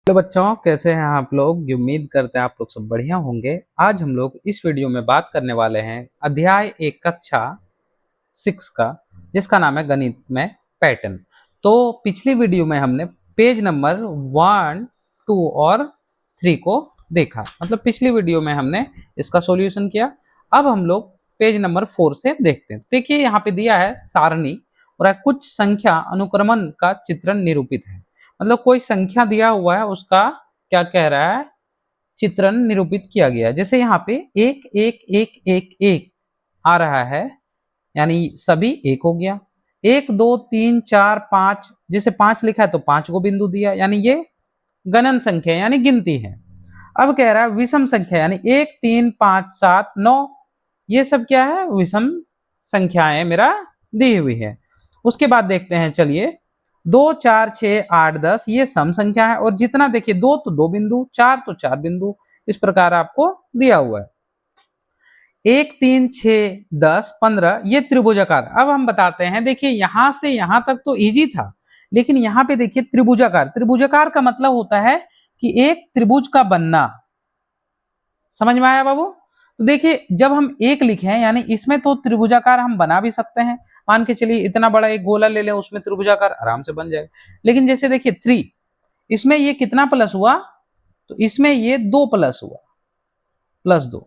Hello बच्चों, कैसे हैं आप लोग। उम्मीद करते हैं आप लोग सब बढ़िया होंगे। आज हम लोग इस वीडियो में बात करने वाले हैं अध्याय 1 कक्षा 6 का, जिसका नाम है गणित में पैटर्न। तो पिछली वीडियो में हमने पेज नंबर 1, 2 और 3 को देखा, मतलब पिछली वीडियो में हमने इसका सॉल्यूशन किया। अब हम लोग पेज नंबर 4 से देखते हैं। देखिए यहाँ पे दिया है सारणी और कुछ संख्या अनुक्रमण का चित्रण निरूपित है। मतलब कोई संख्या दिया हुआ है, उसका क्या कह रहा है, चित्रण निरूपित किया गया है। जैसे यहाँ पे एक एक एक एक एक आ रहा है, यानी सभी एक हो गया। 1 2 3 4 5, जैसे 5 लिखा है तो 5 को बिंदु दिया, यानी ये गणन संख्या यानी गिनती है। अब कह रहा है विषम संख्या, यानी 1 3 5 7 9, ये सब क्या है, विषम संख्याएं मेरा दी हुई है। उसके बाद देखते हैं, चलिए 2 4 6 8 10, ये सम संख्या है। और जितना देखिए 2 तो 2 बिंदु, 4 तो 4 बिंदु, इस प्रकार आपको दिया हुआ है। 1 3 6 10 15, ये त्रिभुजाकार। अब हम बताते हैं, देखिए यहां से यहां तक तो इजी था, लेकिन यहाँ पे देखिए त्रिभुजाकार। त्रिभुजाकार का मतलब होता है कि एक त्रिभुज का बनना। समझ में आया बाबू। तो देखिए जब हम एक लिखे हैं, यानी इसमें तो त्रिभुजाकार हम बना भी सकते हैं। मान के चलिए इतना बड़ा एक गोला ले लें, उसमें त्रिभुजाकार आराम से बन जाएगा। लेकिन जैसे देखिए 3, इसमें ये कितना प्लस हुआ, तो इसमें ये 2 प्लस हुआ, +2।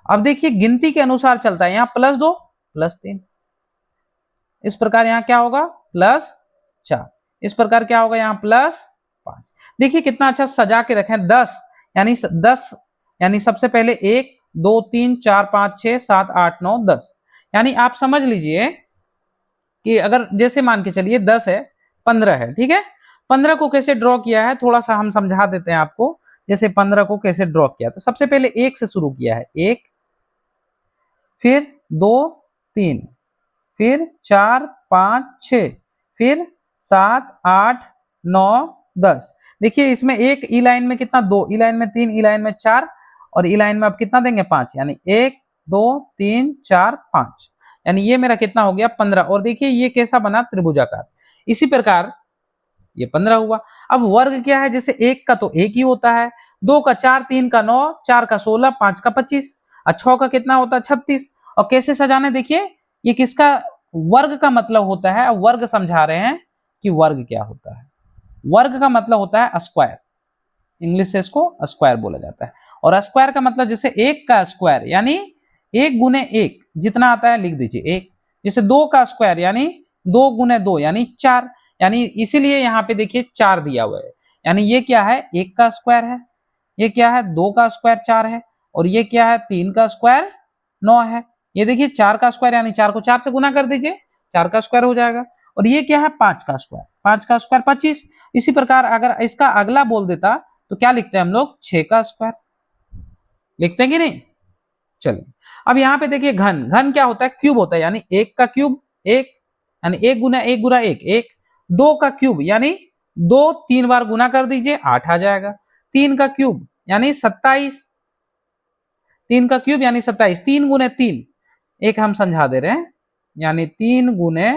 अब देखिए गिनती के अनुसार चलता है, यहाँ +2 +3, इस प्रकार यहाँ क्या होगा +4, इस प्रकार क्या होगा यहाँ +5। देखिए कितना अच्छा सजा के रखें। 10 यानी 10, यानी सबसे पहले 1 2 3 4 5 6 7 8 9 10, यानी आप समझ लीजिए कि अगर जैसे मान के चलिए 10 है, 15 है, ठीक है। 15 को कैसे ड्रॉ किया है, थोड़ा सा हम समझा देते हैं आपको। जैसे 15 को कैसे ड्रॉ किया, तो सबसे पहले 1 से शुरू किया है, 1, फिर 2 3, फिर 4 5 6, फिर 7 8 9 10। देखिए इसमें एक ई लाइन में कितना, 2, ई लाइन में 3, ई लाइन में 4, और ई लाइन में अब कितना देंगे 5, यानी 1 2 3 4 5, यानी ये मेरा कितना हो गया 15। और देखिए ये कैसा बना, त्रिभुजाकार। इसी प्रकार ये 15 हुआ। अब वर्ग क्या है, जैसे 1 का तो 1 ही होता है, 2 का 4, 3 का 9, 4 का 16, 5 का 25, और 6 का कितना होता है 36। और कैसे सजाने, देखिए ये किसका वर्ग का मतलब होता है। वर्ग समझा रहे हैं कि वर्ग क्या होता है। वर्ग का मतलब होता है स्क्वायर, इंग्लिश से इसको स्क्वायर बोला जाता है। और स्क्वायर का मतलब जैसे 1 का स्क्वायर यानी 1 गुने 1, जितना आता है लिख दीजिए 1। जैसे 2 का स्क्वायर यानी 2 गुने 2 यानी 4, यानी इसीलिए यहाँ पे देखिए 4 दिया हुआ है। यानी ये क्या है, 1 का स्क्वायर है, ये क्या है 2 का स्क्वायर 4 है, और ये क्या है 3 का स्क्वायर 9 है। ये देखिए 4 का स्क्वायर, यानी 4 को 4 से गुना कर दीजिए, 4 का स्क्वायर हो जाएगा। और ये क्या है 5 का स्क्वायर, 5 का स्क्वायर 25। इसी प्रकार अगर इसका अगला बोल देता तो क्या लिखते हैं हम लोग, 6 का स्क्वायर लिखते हैं कि नहीं। चलिए अब यहाँ पे देखिए घन, घन क्या होता है, क्यूब होता है, यानी 1 का क्यूब 1, यानी 1 गुना 1 गुना 1 1। 2 का क्यूब यानी 2 3 बार गुना कर दीजिए 8 आ जाएगा। 3 का क्यूब यानी 27, 3 का क्यूब यानी 27, 3 गुने 3, एक हम समझा दे रहे हैं, यानी 3 गुने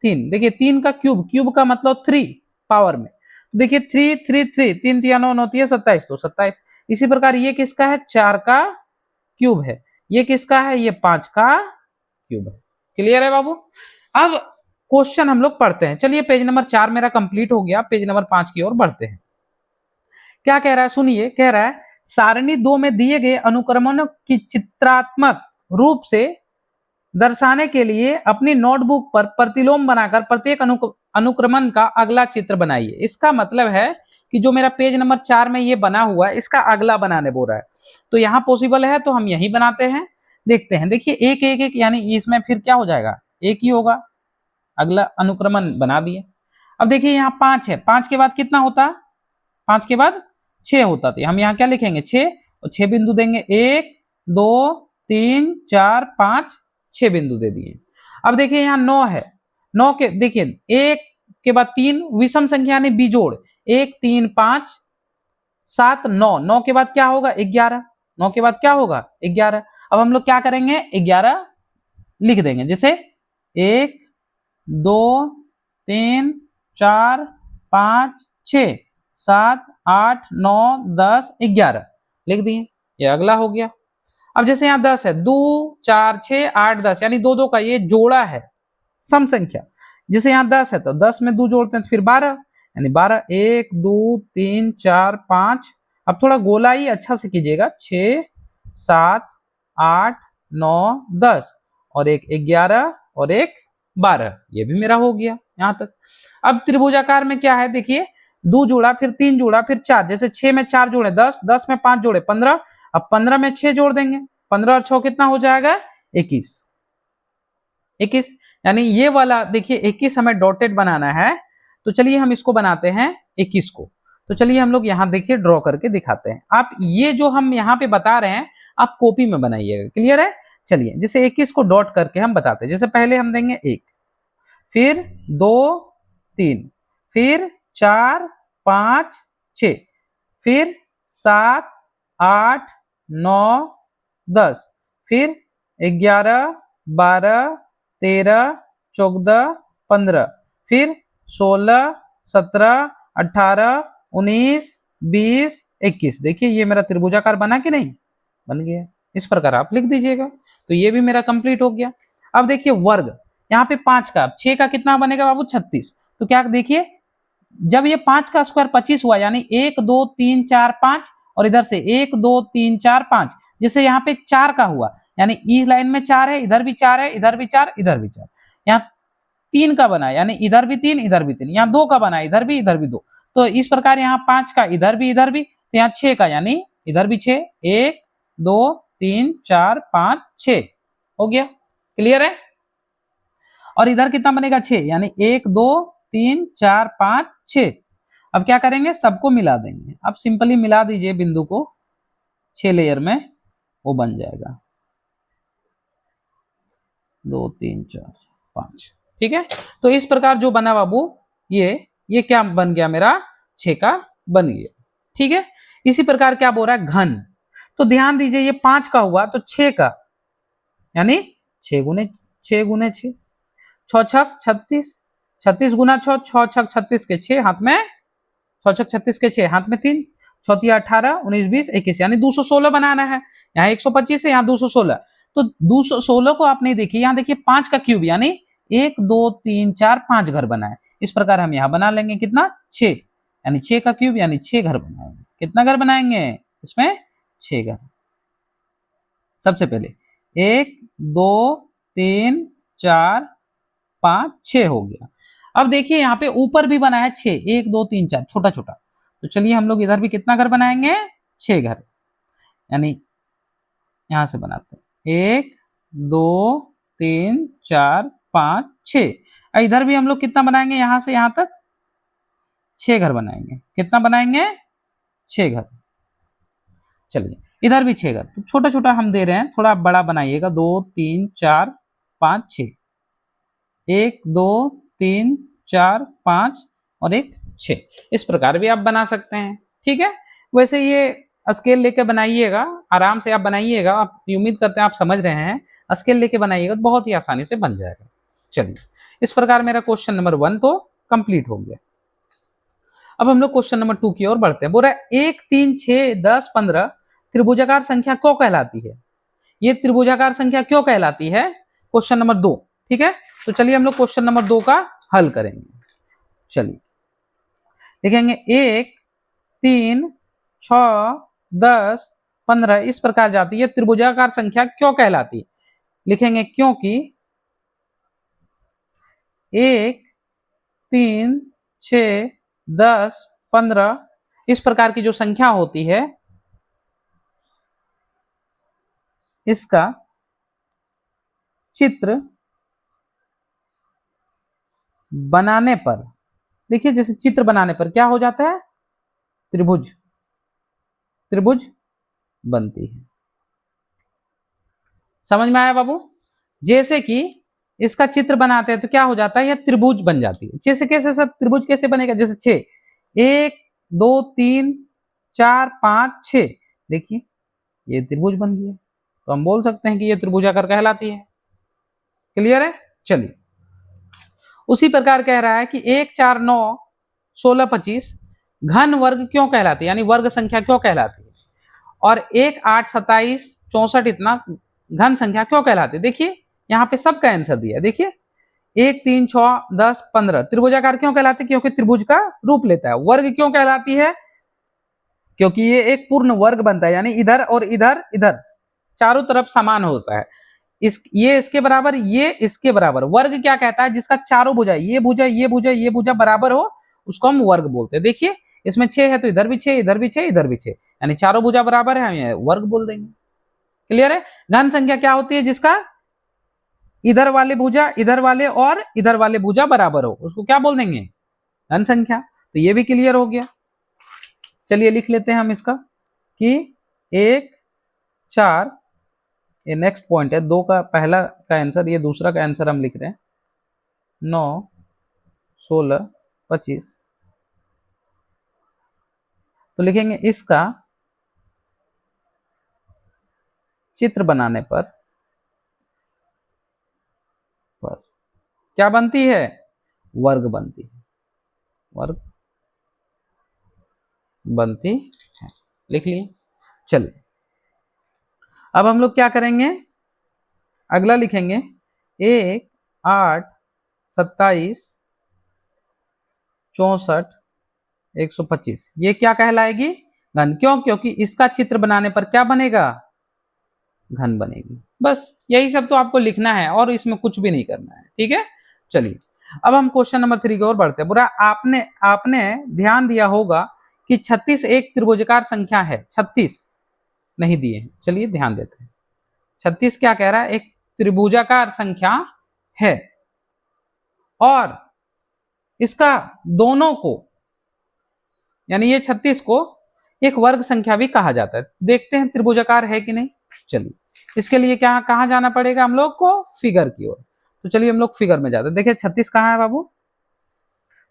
3। देखिए 3 का क्यूब, क्यूब का मतलब 3 पावर में, तो देखिए 3 3 3, 3 3 9 9 3 27, तो 27। इसी प्रकार ये किसका है, 4 का क्यूब है। ये किसका है, ये 5 का क्यूब है। क्लियर है बाबू। अब क्वेश्चन हम लोग पढ़ते हैं। चलिए पेज नंबर 4 मेरा कंप्लीट हो गया, पेज नंबर 5 की ओर बढ़ते हैं। क्या कह रहा है सुनिए, कह रहा है सारणी 2 में दिए गए अनुक्रमणों की चित्रात्मक रूप से दर्शाने के लिए अपनी नोटबुक पर प्रतिलोम बनाकर प्रत्येक अनुक्रमण का अगला चित्र बनाइए। इसका मतलब है कि जो मेरा पेज नंबर 4 में ये बना हुआ है, इसका अगला बनाने बोल रहा है। तो यहाँ पॉसिबल है तो हम यही बनाते हैं, देखते हैं। देखिए एक एक एक, यानी इसमें फिर क्या हो जाएगा, एक ही होगा। अगला अनुक्रमण बना दिए। अब देखिए यहाँ 5 है, 5 के बाद कितना होता, 5 के बाद 6 होता, तो हम यहाँ क्या लिखेंगे 6, और 6 बिंदु देंगे, 1 2 3 4 5, 6 बिंदु दे दिए। अब देखिए यहाँ 9 है, 9 के देखिए 1 के बाद 3, विषम संख्या यानी बिजोड़, 1 3 5 7 9, 9 के बाद क्या होगा 11, 9 के बाद क्या होगा 11। अब हम लोग क्या करेंगे 11 लिख देंगे, जैसे 1 2 3 4 5 6, 7 8 9 10 11 लिख दिए, ये अगला हो गया। अब जैसे यहाँ 10 है, 2 4 6 8 10 यानी दो दो का ये जोड़ा है, सम संख्या। जैसे यहाँ 10 है तो 10 में 2 जोड़ते हैं तो फिर 12 यानी 12 1 2 3 4 5। अब थोड़ा गोलाई अच्छा से कीजिएगा, 6 7 8 9 10 और एक 11 और एक 12, ये भी मेरा हो गया यहाँ तक। अब त्रिभुजाकार में क्या है देखिए, 2 जोड़ा फिर 3 जोड़ा फिर 4, जैसे 6 में 4 जोड़े 10, 10 में 5 जोड़े 15, अब 15 में 6 जोड़ देंगे, 15 और 6 कितना हो जाएगा 21। 21 यानी ये वाला देखिए 21 हमें डॉटेड बनाना है, तो चलिए हम इसको बनाते हैं 21 को। तो चलिए हम लोग यहाँ देखिए ड्रॉ करके दिखाते हैं। आप ये जो हम यहाँ पे बता रहे हैं आप कॉपी में बनाइएगा, क्लियर है। चलिए जैसे 21 को डॉट करके हम बताते हैं, जैसे पहले हम देंगे 1, फिर 2 3, फिर 4 5 6, फिर 7 8 9 10, फिर 11 12 13 14 15, फिर 16 17 18 19 20 21। देखिए ये मेरा त्रिभुजाकार बना कि नहीं, बन गया। इस प्रकार आप लिख दीजिएगा, तो ये भी मेरा कंप्लीट हो गया। अब देखिए वर्ग, यहाँ पे 5 का, 6 का कितना बनेगा बाबू 36। तो क्या देखिए, जब ये 5 का स्क्वायर 25 हुआ यानी 1 2 3 4 5 और इधर से 1 2 3 4 5, जैसे यहाँ पे 4 का हुआ यानी इस लाइन में 4 है, इधर भी 4 है, इधर भी 4 इधर भी 4, यहाँ 3 का बना यानी इधर भी 3 इधर भी 3, यहाँ 2 का बना इधर भी इधर भी 2। तो इस प्रकार यहाँ 5 का इधर भी, तो यहाँ 6 का यानी इधर भी 6, 1 2 3 4 5 6 हो गया, क्लियर है। और इधर कितना बनेगा 6 यानी 1 2 3 4 5 6। अब क्या करेंगे, सबको मिला देंगे। अब सिंपली मिला दीजिए बिंदु को 6 लेयर में, वो बन जाएगा 2 3 4 5, ठीक है। तो इस प्रकार जो बना बाबू, ये क्या बन गया मेरा 6 का बन गया, ठीक है। इसी प्रकार क्या बोल रहा है घन, तो ध्यान दीजिए ये 5 का हुआ तो 6 का यानी 6 गुने 6 गुने 6, 6 छक 36, 36 गुना 6, 6 छक 36 के 6 हाथ में, 6 छक 36 के 6 हाथ में 3, 6 18 19 20 21 यानी 216 बनाना है। यहाँ 125 है, यहाँ 216, तो 216 को आप नहीं देखिए, यहाँ देखिए 5 का क्यूब यानी 1 2 3 4 5 घर बनाए। इस प्रकार हम यहाँ बना लेंगे कितना 6, यानी 6 का क्यूब यानी 6 घर बनाएंगे। कितना घर बनाएंगे इसमें 6 घर। सबसे पहले 1 2 3 4 5 6 हो गया। अब देखिए यहाँ पे ऊपर भी बना है 6, 1 2 3 4 छोटा छोटा, तो चलिए हम लोग इधर भी कितना घर बनाएंगे 6 घर, यानी यहां से बनाते हैं 1 2 3 4 5 6। इधर भी हम लोग कितना बनाएंगे, यहां से यहां तक 6 घर बनाएंगे। कितना बनाएंगे 6 घर। चलिए इधर भी 6 घर, तो छोटा छोटा हम दे रहे हैं, थोड़ा बड़ा बनाइएगा 2 3 4 5 6, 1 2 3 4 5 और एक 6। इस प्रकार भी आप बना सकते हैं, ठीक है। वैसे ये स्केल लेके बनाइएगा, आराम से आप बनाइएगा, आप उम्मीद करते हैं आप समझ रहे हैं। स्केल लेके बनाइएगा तो बहुत ही आसानी से बन जाएगा। चलिए इस प्रकार मेरा क्वेश्चन नंबर 1 तो कंप्लीट हो गया। अब हम लोग क्वेश्चन नंबर 2 की ओर बढ़ते हैं। बोल रहा है 1 3 6 10 15 त्रिभुजाकार संख्या क्यों कहलाती है। ये त्रिभुजाकार संख्या क्यों कहलाती है, क्वेश्चन नंबर 2, ठीक है। तो चलिए हम लोग क्वेश्चन नंबर 2 का हल करेंगे। चलिए लिखेंगे 1 3 6 10 15 इस प्रकार जाती है, त्रिभुजाकार संख्या क्यों कहलाती है। लिखेंगे क्योंकि 1 3 6 10 15 इस प्रकार की जो संख्या होती है इसका चित्र बनाने पर, देखिए जैसे चित्र बनाने पर क्या हो जाता है, त्रिभुज, त्रिभुज बनती है। समझ में आया बाबू। जैसे कि इसका चित्र बनाते हैं तो क्या हो जाता है, यह त्रिभुज बन जाती है। जैसे कैसे सर त्रिभुज कैसे बनेगा, जैसे 6 1 2 3 4 5 6, देखिए ये त्रिभुज बन गया, तो हम बोल सकते हैं कि ये त्रिभुजाकार कहलाती है। क्लियर है। चलिए उसी प्रकार कह रहा है कि 1 4 9 16 25 घन वर्ग क्यों कहलाती है, यानी वर्ग संख्या क्यों कहलाती है, और 1, 8, 27, 64 इतना घन संख्या क्यों कहलाती है। देखिए यहाँ पे सबका आंसर दिया, देखिए 1, 3, 6, 10, 15 त्रिभुजाकार क्यों कहलाती है, क्योंकि त्रिभुज का रूप लेता है। वर्ग क्यों कहलाती है, क्योंकि ये एक पूर्ण वर्ग बनता है, यानी इधर और इधर इधर चारों तरफ समान होता है। ये इसके बराबर, ये इसके बराबर। वर्ग क्या कहता है, जिसका चारों भुजा, ये भुजा ये भुजा ये भुजा बराबर हो, उसको हम वर्ग बोलते हैं। देखिए इसमें 6 है तो इधर भी 6, इधर भी 6, इधर भी 6, यानी चारों भुजा बराबर है, हम ये वर्ग बोल देंगे। क्लियर है। घन संख्या क्या होती है, जिसका इधर वाले भुजा, इधर वाले और इधर वाले भुजा बराबर हो, उसको क्या बोल देंगे, घन संख्या। तो ये भी क्लियर हो गया। चलिए लिख लेते हैं हम इसका कि 1, 4, ये नेक्स्ट पॉइंट है, 2 का पहला का आंसर, ये दूसरा का आंसर हम लिख रहे हैं, 9, 16, 25। तो लिखेंगे इसका चित्र बनाने पर क्या बनती है, वर्ग बनती है, वर्ग बनती है। लिख लिए। चलिए अब हम लोग क्या करेंगे, अगला लिखेंगे 1, 8, 27, 64, 125। ये क्या कहलाएगी, घन। क्यों, क्योंकि इसका चित्र बनाने पर क्या बनेगा, घन बनेगी। बस यही सब तो आपको लिखना है और इसमें कुछ भी नहीं करना है। ठीक है। चलिए अब हम क्वेश्चन नंबर 3 की ओर बढ़ते हैं। बुरा आपने आपने ध्यान दिया होगा कि 36 एक त्रिभुजाकार संख्या है। 36 नहीं दिए हैं, चलिए ध्यान देते हैं। 36 क्या कह रहा है, एक त्रिभुजाकार संख्या है और इसका दोनों को, यानी ये 36 को एक वर्ग संख्या भी कहा जाता है। देखते हैं त्रिभुजाकार है कि नहीं। चलिए इसके लिए क्या कहाँ जाना पड़ेगा हम लोग को, फिगर की ओर। तो चलिए हम लोग फिगर में जाते हैं। देखिए 36 कहाँ है बाबू,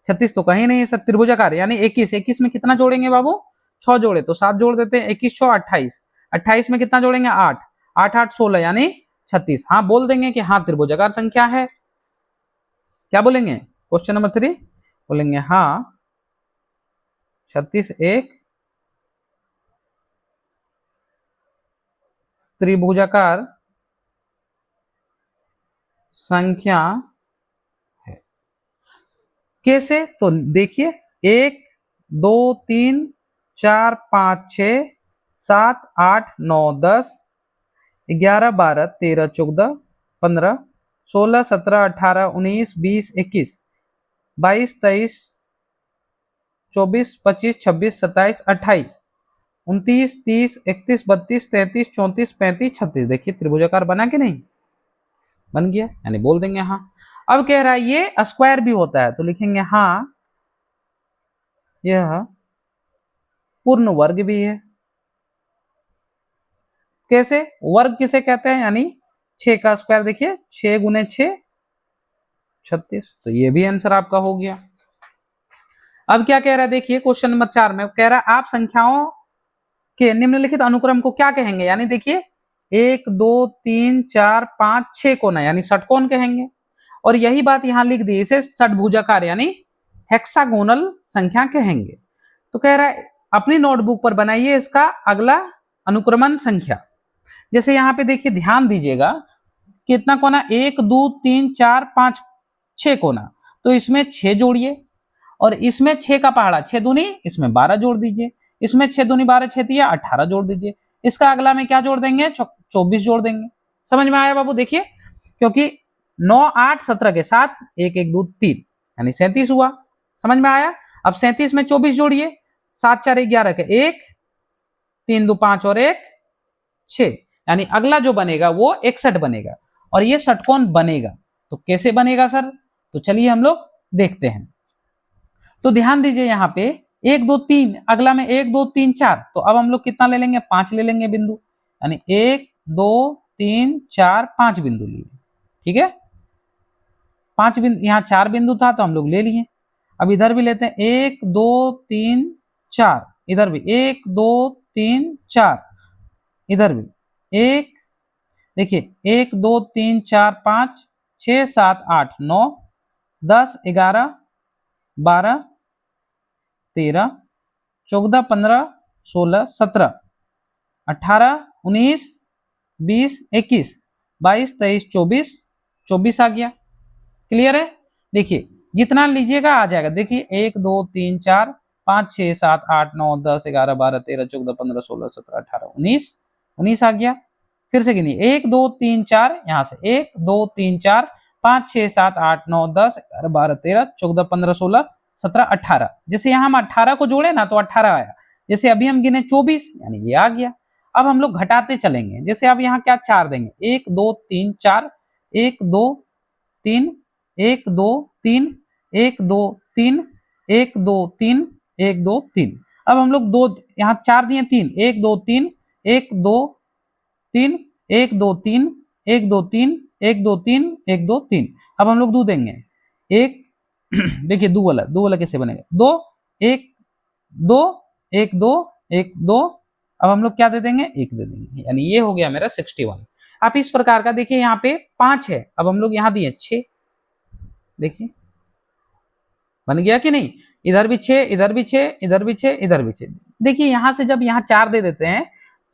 36 तो कहीं नहीं है सर, त्रिभुजाकार है। यानी 21, 21 में कितना जोड़ेंगे बाबू, 6 जोड़े तो 7 जोड़ देते हैं, 21, 6, 28, 28 में कितना जोड़ेंगे, 8, 8, 8, 16 यानी 36। हाँ बोल देंगे कि हाँ त्रिभुजाकार संख्या है। क्या बोलेंगे, क्वेश्चन नंबर 3 बोलेंगे हाँ 36 एक त्रिभुजाकार संख्या है। कैसे, तो देखिए 1, 2, 3, 4, 5, 6, 7, 8, 9, 10, 11, 12, 13, 14, 15, 16, 17, 18, 19, 20, 21, 22, 23, 24, 25, 26, 27, 28, 29, 30, 31, 32, 33, 34, 35, 36। देखिए त्रिभुजाकार बना कि नहीं, बन गया, यानी बोल देंगे हाँ। अब कह रहा है ये स्क्वायर भी होता है, तो लिखेंगे हाँ यह पूर्ण वर्ग भी है। कैसे, वर्ग किसे कहते हैं, यानी 6 का स्क्वायर। देखिए 6 गुने 6 36, तो ये भी आंसर आपका हो गया। अब क्या कह रहा है, देखिए क्वेश्चन नंबर 4 में कह रहा है आप संख्याओं के निम्नलिखित अनुक्रम को क्या कहेंगे। यानी देखिए 1, 2, 3, 4, 5, 6 कोना, यानी षटकोण कहेंगे। और यही बात यहां लिख दी, इसे षटभुजाकार यानी हेक्सागोनल संख्या कहेंगे। तो कह रहा है अपनी नोटबुक पर बनाइए इसका अगला अनुक्रमण संख्या। जैसे यहाँ पे देखिए ध्यान दीजिएगा, कितना कोना, 1, 2, 3, 4, 5, 6 कोना। तो इसमें 6 जोड़िए और इसमें 6 का पहाड़ा, 6 दूनी, इसमें 12 जोड़ दीजिए। इसमें 6 दूनी 12, 6 तिया 18 जोड़ दीजिए। इसका अगला में क्या जोड़ देंगे, 24 जोड़ देंगे। समझ में आया बाबू। देखिए क्योंकि 9, 8, 17 के साथ 1, 1, 2, 3 यानी 37 हुआ। समझ में आया। अब 37 में 24 जोड़िए, 7, 4, 11 के 1, 3, 2, 5 और 1, 6, यानी अगला जो बनेगा वो 61 बनेगा और ये षटकोण बनेगा। तो कैसे बनेगा सर, तो चलिए हम लोग देखते हैं। तो ध्यान दीजिए यहाँ पे 1, 2, 3, अगला में 1, 2, 3, 4, तो अब हम लोग कितना ले लेंगे, 5 ले लेंगे बिंदु, यानी 1, 2, 3, 4, 5 बिंदु लिए। ठीक है, 5 बिंदु, यहाँ 4 बिंदु था तो हम लोग ले लिए। अब इधर भी लेते हैं 1, 2, 3, 4, इधर भी 1, 2, 3, 4, इधर भी 1, देखिए 1, 2, 3, 4, 5, 6, 7, 8, 9, 10, 11, 12, 13, 14, 15, 16, 17, 18, 19, 20, 21, 22, 23, 24, 24 आ गया। क्लियर है? देखिए जितना लीजिएगा आ जाएगा। देखिए 1 2 3 4 5 6 7 8 9 10 11 12 13 14 15 16 17 18 19, 19 आ गया। फिर से गिनिए 1 2 3 4, यहाँ से 1 2 3 4 5 6 7 8 9 10 11 12 13 14 15 16 17 18। जैसे यहाँ हम 18 को जोड़े ना तो 18 आया। जैसे अभी हम गिने 24, यानी ये आ गया। अब हम लोग घटाते चलेंगे। जैसे अब यहाँ क्या 4 देंगे, 1 2 3 4, 1 2 3, 1 2 3, 1 2 3, 1 2 3, 1 2 3। अब हम लोग दो यहाँ 4 दिए, 3, 1 2 3, 1 2 3, 1 2 3, 1 2 3, 1 2 3, 1 2 3। अब हम लोग दो देंगे, एक देखिए दो वाला कैसे बनेगा, 2 1 2 1 2 1 2। अब हम लोग क्या दे देंगे, 1 दे देंगे, यानी ये हो गया मेरा 61। आप इस प्रकार का देखिए यहाँ पे 5 है, अब हम लोग यहाँ दिए 6। देखिए बन गया कि नहीं, इधर भी 6, इधर भी 6, इधर भी 6, इधर भी 6। देखिए यहां से जब यहाँ 4 दे देते हैं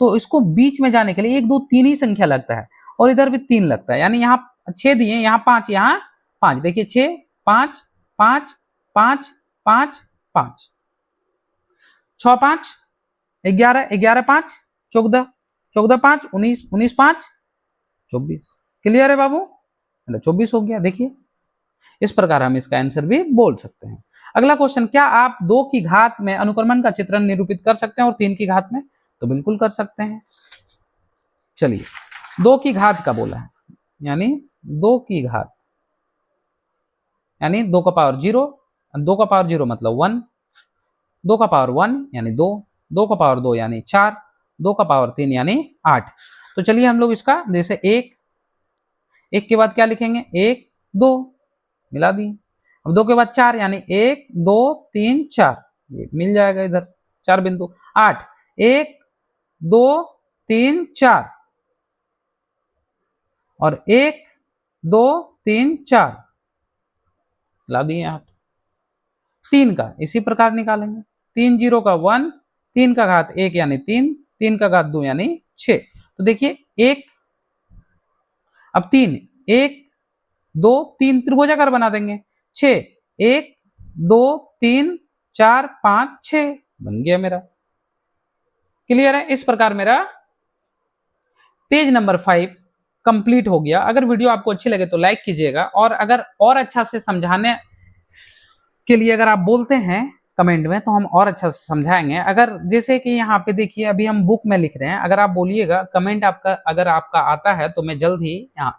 तो इसको बीच में जाने के लिए 1 2 3 ही संख्या लगता है, और इधर भी 3 लगता है, यानी यहाँ 6 दिए, यहाँ 5, यहाँ 5। देखिए 6 5 5 5 5 5, 6 5 11 11 5 14 14 5 19 19 5 24। क्लियर है बाबू, मतलब 24 हो गया। देखिए इस प्रकार हम इसका आंसर भी बोल सकते हैं। अगला क्वेश्चन, क्या आप 2 की घात में अनुक्रमण का चित्रण निरूपित कर सकते हैं और 3 की घात में? तो बिल्कुल कर सकते हैं। चलिए 2 की घात का बोला है, यानी 2 की घात यानी 2 का पावर 0, 2 का पावर 0 मतलब 1, 2 का पावर 1 यानी 2, 2 का पावर 2 यानी 4, 2 का पावर 3 यानी 8। तो चलिए हम लोग इसका जैसे 1 के बाद क्या लिखेंगे, 1 2 मिला दिए। अब 2 के बाद 4 यानी 1 2 3 4, ये मिल जाएगा इधर 4 बिंदु। 8 1 2 3 4 और 1 2 3 4 ला दिए 8। 3 का इसी प्रकार निकालेंगे, 3 0 का 1, 3 का घात 1 यानी 3, 3 का घात 2 यानी 6। तो देखिए 1, अब 3 1 2 3 त्रिभुजाकार बना देंगे, 6 1 2 3 4 5 6 बन गया मेरा। क्लियर है? इस प्रकार मेरा पेज नंबर 5 कंप्लीट हो गया। अगर वीडियो आपको अच्छी लगे तो लाइक कीजिएगा, और अगर और अच्छा से समझाने के लिए अगर आप बोलते हैं कमेंट में तो हम और अच्छा से समझाएंगे। अगर जैसे कि यहाँ पे देखिए अभी हम बुक में लिख रहे हैं, अगर आप बोलिएगा कमेंट आपका अगर आपका आता है तो मैं जल्द ही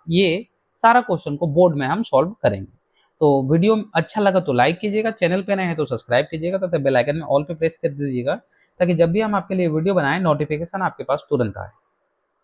ये सारा क्वेश्चन को बोर्ड में हम सॉल्व करेंगे। तो वीडियो अच्छा लगा तो लाइक कीजिएगा, चैनल पे नए हैं तो सब्सक्राइब कीजिएगा तथा बेल आइकन में ऑल पे प्रेस कर दीजिएगा, ताकि जब भी हम आपके लिए वीडियो बनाएं नोटिफिकेशन आपके पास तुरंत आए।